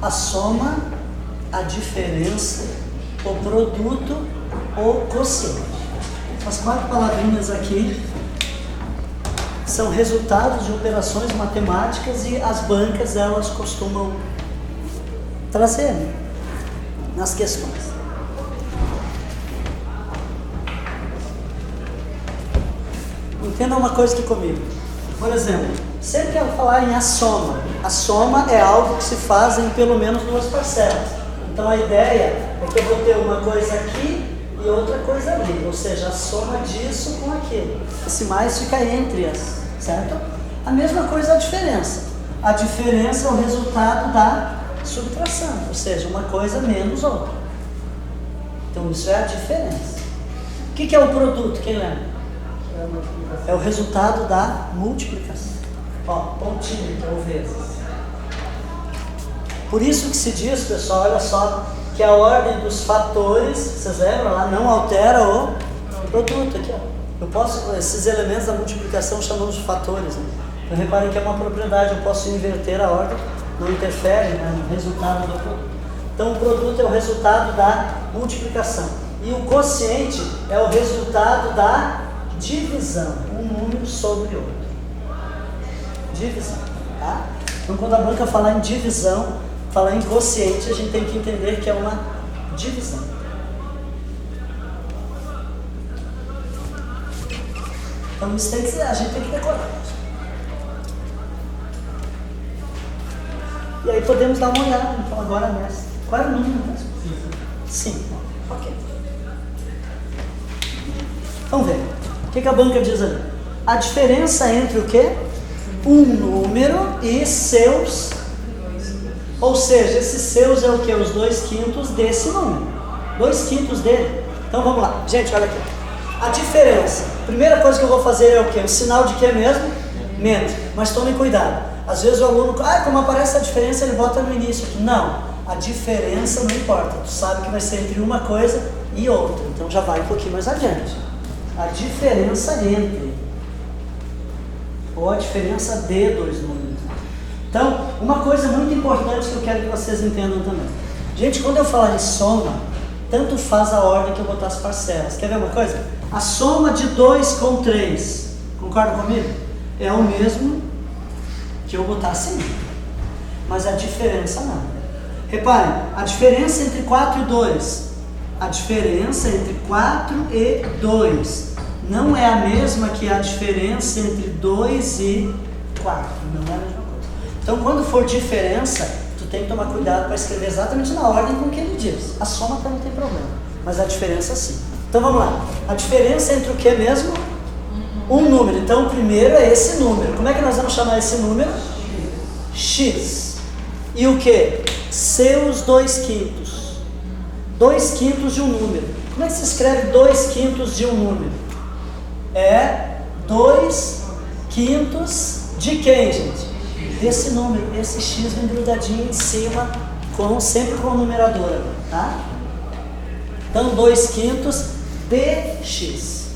A soma, a diferença, o produto, o quociente. As 4 palavrinhas aqui são resultados de operações matemáticas e as bancas elas costumam trazer nas questões. Entenda uma coisa aqui comigo. Por exemplo, sempre que eu falar em a soma é algo que se faz em pelo menos 2 parcelas. Então a ideia é que eu vou ter uma coisa aqui e outra coisa ali, ou seja, a soma disso com aquilo. Esse mais fica entre as, certo? A mesma coisa a diferença. A diferença é o resultado da subtração, ou seja, uma coisa menos outra. Então isso é a diferença. O que é o produto? Quem lembra? É o resultado da multiplicação. Ó, pontinho, que é o vezes. Por isso que se diz, pessoal, olha só, que a ordem dos fatores, vocês lembram lá, não altera o produto. Aqui, ó. Esses elementos da multiplicação chamamos de fatores. Né? Então reparem que é uma propriedade, eu posso inverter a ordem, não interfere, né, no resultado do produto. Então o produto é o resultado da multiplicação. E o quociente é o resultado da divisão, um número sobre outro. Divisão, tá? Então quando a banca falar em divisão, falar em quociente, a gente tem que entender que é uma divisão. Então isso a gente tem que decorar. E aí podemos dar uma olhada, então agora nessa. Qual era o número mesmo? 5. Ok. Vamos ver. O que a banca diz ali? A diferença entre o quê? Um número e seus. Ou seja, esses seus é o quê? Os 2/5 desse número. 2/5 dele. Então vamos lá. Gente, olha aqui. A diferença. Primeira coisa que eu vou fazer é o quê? Um sinal de quê mesmo? Menos. Mas tome cuidado. Às vezes o aluno, como aparece a diferença, ele bota no início aqui. Não. A diferença não importa. Tu sabe que vai ser entre uma coisa e outra. Então já vai um pouquinho mais adiante. A diferença entre. Ou a diferença de dois números. Então, uma coisa muito importante que eu quero que vocês entendam também. Gente, quando eu falar em soma, tanto faz a ordem que eu botar as parcelas. Quer ver uma coisa? A soma de 2 com 3, concorda comigo? É o mesmo que eu botar assim. Mas a diferença não. Reparem, a diferença entre 4 e 2. A diferença entre 4 e 2 não é a mesma que a diferença entre 2 e 4. Não é a mesma coisa. Então, quando for diferença, tu tem que tomar cuidado para escrever exatamente na ordem com que ele diz. A soma até não tem problema, mas a diferença sim. Então, vamos lá. A diferença entre o que mesmo? Um número. Então, o primeiro é esse número. Como é que nós vamos chamar esse número? X. E o que? Seus 2/5. 2/5 de um número. Como é que se escreve 2/5 de um número? É 2/5 de quem, gente? Desse número. Esse X vem grudadinho em cima, sempre com a numeradora, tá? Então, 2/5 de X.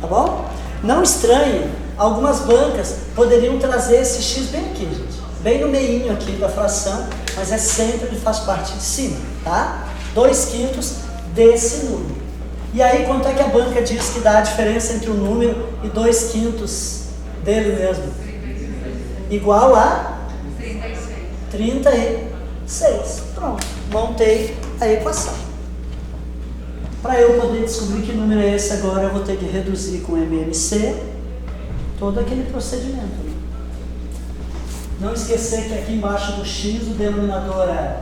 Tá bom? Não estranhe, algumas bancas poderiam trazer esse X bem aqui, gente. Bem no meinho aqui da fração, mas é sempre ele faz parte de cima, tá? 2/5 desse número. E aí, quanto é que a banca diz que dá a diferença entre o número e 2/5 dele mesmo? Igual a 36. Pronto, montei a equação. Para eu poder descobrir que número é esse agora, eu vou ter que reduzir com MMC todo aquele procedimento. Né? Não esquecer que aqui embaixo do X o denominador é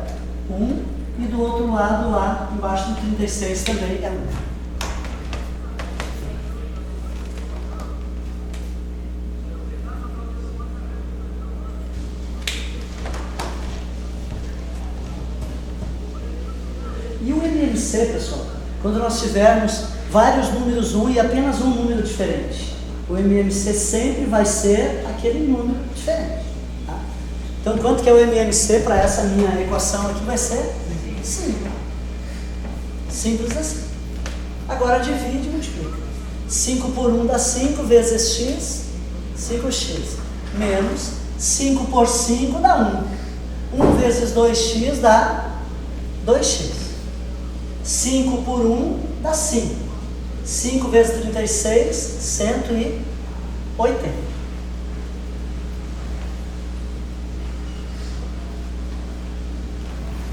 1 e do outro lado, lá embaixo do 36 também é 1. E o MMC, pessoal, quando nós tivermos vários números 1 e apenas um número diferente, o MMC sempre vai ser aquele número diferente. Tá? Então, quanto que é o MMC para essa minha equação aqui vai ser 5. Simples assim. Agora divide e multiplica. 5 por 1 dá 5 vezes x, 5x. Menos 5 por 5 dá 1. 1 vezes 2x dá 2x. 5 por 1 dá 5. 5 vezes 36, 180.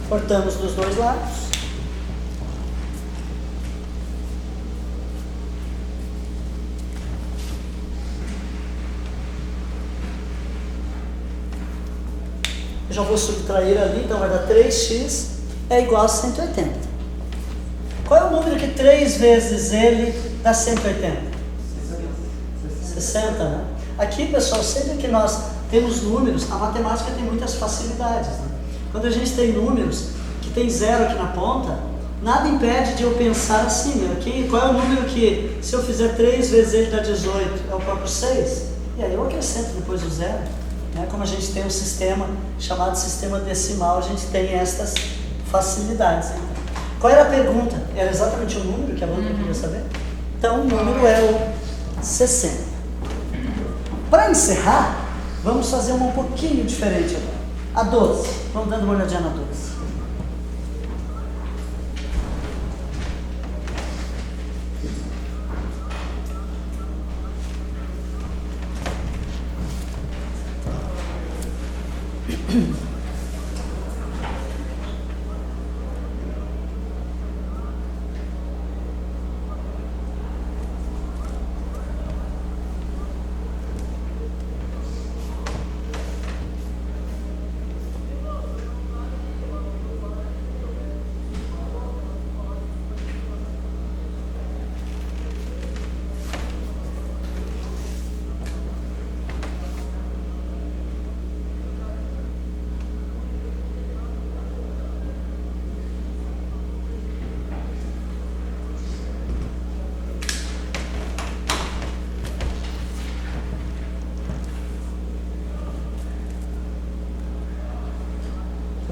Cortamos dos dois lados. Eu já vou subtrair ali, então vai dar 3x é igual a 180. Qual é o número que 3 vezes ele dá 180? 60, né? Aqui, pessoal, sempre que nós temos números, a matemática tem muitas facilidades. Né? Quando a gente tem números que tem 0 aqui na ponta, nada impede de eu pensar assim, né? Qual é o número que, se eu fizer 3 vezes ele dá 18? É o próprio 6? E aí eu acrescento depois o 0. Né? Como a gente tem um sistema chamado sistema decimal, a gente tem estas facilidades. Né? Qual era a pergunta? Era exatamente o número que a banca queria saber? Então, o número é o 60. Para encerrar, vamos fazer uma um pouquinho diferente agora. A 12. Vamos dando uma olhadinha na 12.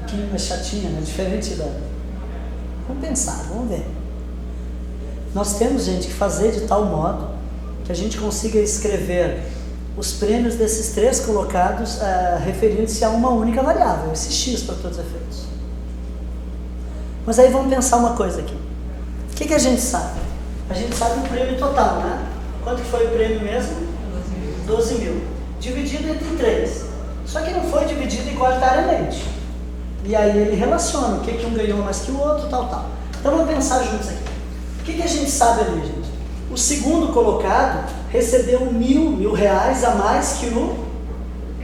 pouquinho mais chatinha, né? Diferente da... Vamos pensar, vamos ver. Nós temos, gente, que fazer de tal modo que a gente consiga escrever os prêmios desses 3 colocados referindo-se a uma única variável, esse x para todos os efeitos. Mas aí vamos pensar uma coisa aqui. O que a gente sabe? A gente sabe o prêmio total, né? Quanto que foi o prêmio mesmo? 12 mil. Dividido entre 3. Só que não foi dividido igualitariamente. E aí ele relaciona o que um ganhou mais que o outro, tal. Então vamos pensar juntos aqui. O que a gente sabe ali, gente? O segundo colocado recebeu R$1.000 a mais que o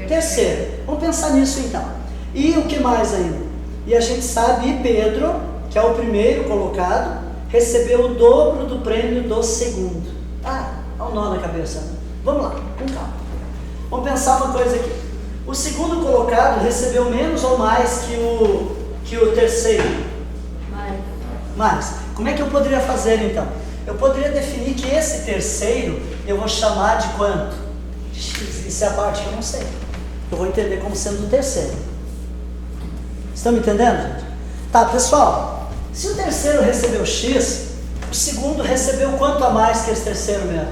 terceiro. Vamos pensar nisso então. E o que mais ainda? E a gente sabe, Pedro, que é o primeiro colocado, recebeu o dobro do prêmio do segundo. Olha o nó na cabeça. Né? Vamos lá, com calma. Vamos pensar uma coisa aqui. O segundo colocado recebeu menos ou mais que o terceiro? Mais. Como é que eu poderia fazer então? Eu poderia definir que esse terceiro eu vou chamar de quanto? De x. Isso é a parte que eu não sei. Eu vou entender como sendo o terceiro. Estão me entendendo, gente? Tá, pessoal. Se o terceiro recebeu x, o segundo recebeu quanto a mais que esse terceiro mesmo?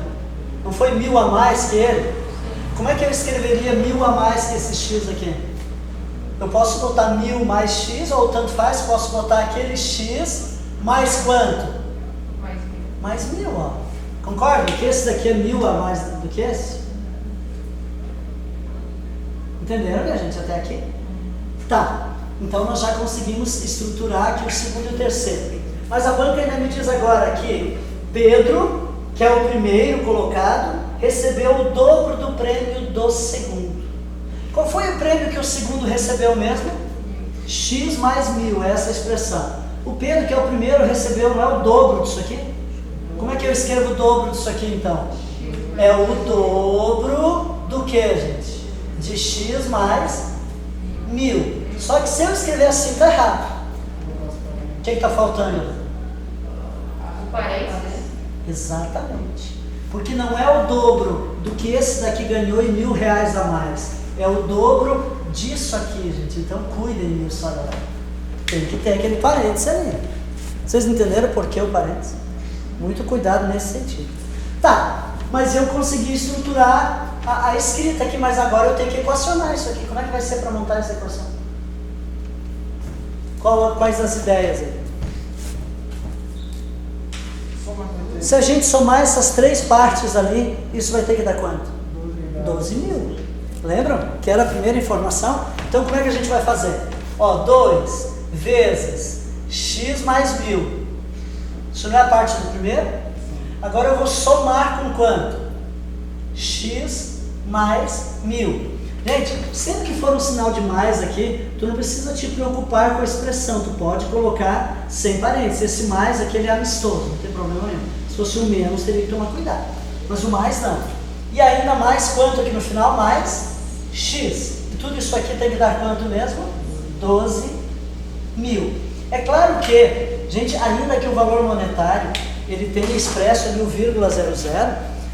Não foi 1.000 a mais que ele? Como é que eu escreveria 1.000 a mais que esse x aqui? Eu posso botar 1.000 mais x, ou tanto faz, posso botar aquele x mais quanto? Mais 1.000, ó. Concorda que esse daqui é 1.000 a mais do que esse? Entenderam, minha gente, até aqui? Tá. Então nós já conseguimos estruturar aqui o segundo e o terceiro. Mas a banca ainda me diz agora que Pedro, que é o primeiro colocado, recebeu o dobro do prêmio do segundo. Qual foi o prêmio que o segundo recebeu mesmo? X mais 1.000, essa é a expressão. O Pedro, que é o primeiro, recebeu, não é o dobro disso aqui? Como é que eu escrevo o dobro disso aqui então? É o dobro do que, gente? De x mais 1.000. Só que se eu escrever assim, está errado. O que está faltando? O parênteses. Exatamente. Porque não é o dobro do que esse daqui ganhou em R$1.000 a mais. É o dobro disso aqui, gente. Então cuidem disso agora. Tem que ter aquele parênteses ali. Vocês entenderam por que o parênteses? Muito cuidado nesse sentido. Tá, mas eu consegui estruturar a escrita aqui, mas agora eu tenho que equacionar isso aqui. Como é que vai ser para montar essa equação? Quais as ideias aí? Se a gente somar essas 3 partes ali, isso vai ter que dar quanto? 12.000. Lembram? Que era a primeira informação? Então como é que a gente vai fazer? Ó, 2 vezes x mais 1.000. Isso não é a parte do primeiro? Agora eu vou somar com quanto? X mais 1.000. Gente, sempre que for um sinal de mais aqui, tu não precisa te preocupar com a expressão. Tu pode colocar sem parênteses. Esse mais aqui ele é amistoso, não tem problema nenhum. Se fosse o menos, teria que tomar cuidado. Mas o mais não. E ainda mais quanto aqui no final? Mais x. E tudo isso aqui tem que dar quanto mesmo? 12.000. É claro que, gente, ainda que o valor monetário ele tenha expresso ali o vírgula 00,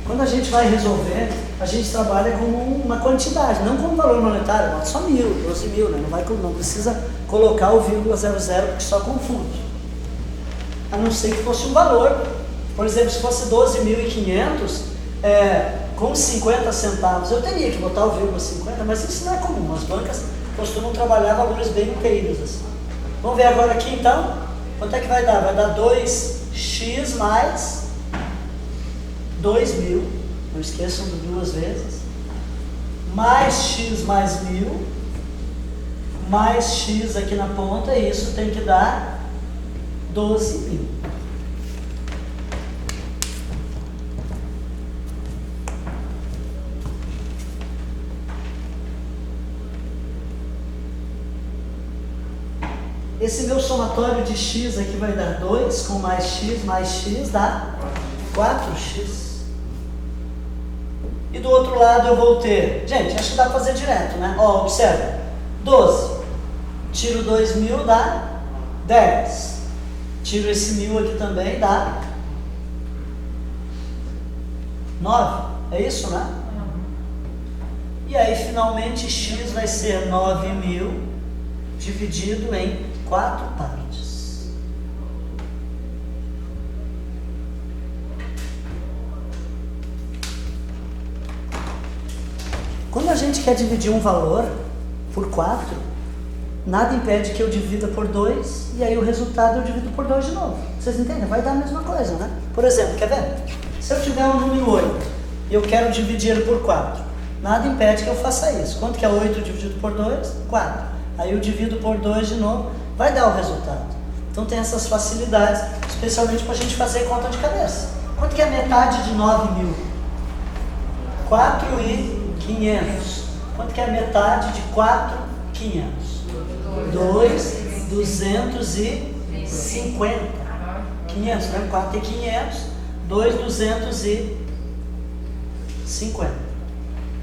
quando a gente vai resolver, a gente trabalha como uma quantidade, não como valor monetário, bota só 1.000, 12.000, né? Não precisa colocar o vírgula 00 porque só confunde. A não ser que fosse um valor. Por exemplo, se fosse 12.500 com 50 centavos, eu teria que botar o vírgula 50, mas isso não é comum. As bancas costumam trabalhar valores bem inteiros assim. Vamos ver agora aqui então, quanto é que vai dar? Vai dar 2x mais 2.000, não esqueçam de 2 vezes, mais x mais 1.000, mais x aqui na ponta, e isso tem que dar 12.000. Esse meu somatório de x aqui vai dar 2, com mais x dá 4x. E do outro lado eu vou ter, gente, acho que dá para fazer direto, né? Ó, observa, 12, tiro 2.000 dá 10, tiro esse 1.000 aqui também dá 9, é isso, né? E aí finalmente x vai ser 9.000, dividido em 4 partes. Quando a gente quer dividir um valor por 4, nada impede que eu divida por 2 e aí o resultado eu divido por 2 de novo. Vocês entendem? Vai dar a mesma coisa, né? Por exemplo, quer ver? Se eu tiver um número 8 e eu quero dividir ele por 4, nada impede que eu faça isso. Quanto que é 8 dividido por 2? 4. Aí eu divido por 2 de novo, vai dar o resultado. Então tem essas facilidades, especialmente para a gente fazer conta de cabeça. Quanto que é metade de 9.000? 4.500. Quanto que é metade de 4.500? 2.250. 500, né? 4 tem 500, 2.250.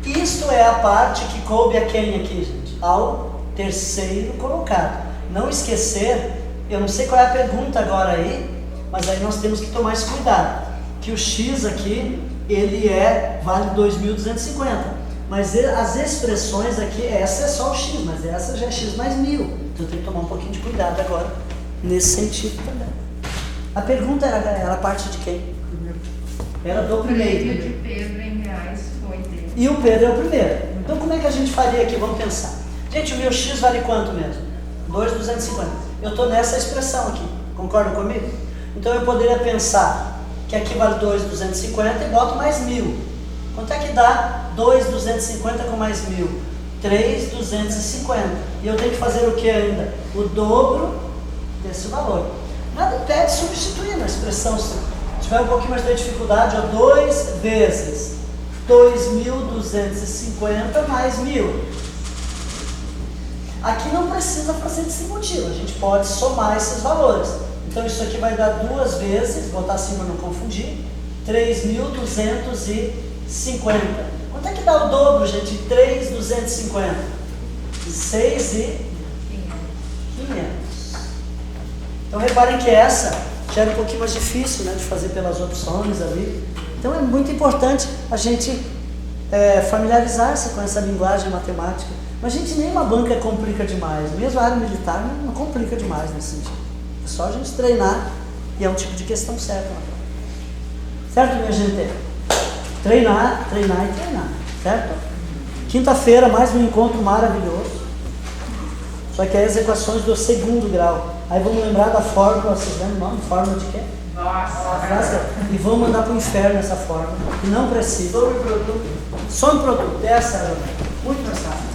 Isto é a parte que coube a quem aqui, gente? Ao terceiro colocado. Não esquecer, eu não sei qual é a pergunta agora aí, mas aí nós temos que tomar esse cuidado. Que o X aqui, ele vale 2.250. Mas as expressões aqui, essa é só o X, mas essa já é X mais 1.000. Então eu tenho que tomar um pouquinho de cuidado agora, nesse sentido também. A pergunta era a parte de quem? Era do O primeiro. prêmio de Pedro em reais foi dele. E o Pedro é o primeiro. Então como é que a gente faria aqui? Vamos pensar. Gente, o meu X vale quanto mesmo? 2.250. Eu estou nessa expressão aqui. Concordam comigo? Então eu poderia pensar que aqui vale 2.250 e boto mais 1.000. Quanto é que dá 2.250 com mais 1.000? 3.250. E eu tenho que fazer o que ainda? O dobro desse valor. Nada impede de substituir na expressão. Se tiver um pouquinho mais de dificuldade, 2 vezes 2.250 mais 1.000. Aqui não precisa fazer distributivo, a gente pode somar esses valores. Então isso aqui vai dar 2 vezes, botar assim para não confundir, 3.250. Quanto é que dá o dobro, gente? 3.250? 6.500. Então reparem que essa já era um pouquinho mais difícil, né, de fazer pelas opções ali. Então é muito importante a gente familiarizar-se com essa linguagem matemática. Mas, gente, nenhuma banca complica demais. Mesmo a área militar não complica demais nesse sentido. É só a gente treinar e é um tipo de questão certa. Certo, minha gente? Treinar, treinar e treinar. Certo? Quinta-feira, mais um encontro maravilhoso. Só que é as equações do segundo grau. Aí vamos lembrar da fórmula, vocês lembram o nome? Fórmula de quê? Nossa! E vamos mandar para o inferno essa fórmula. E não precisa. Some produto. Essa é muito mais fácil.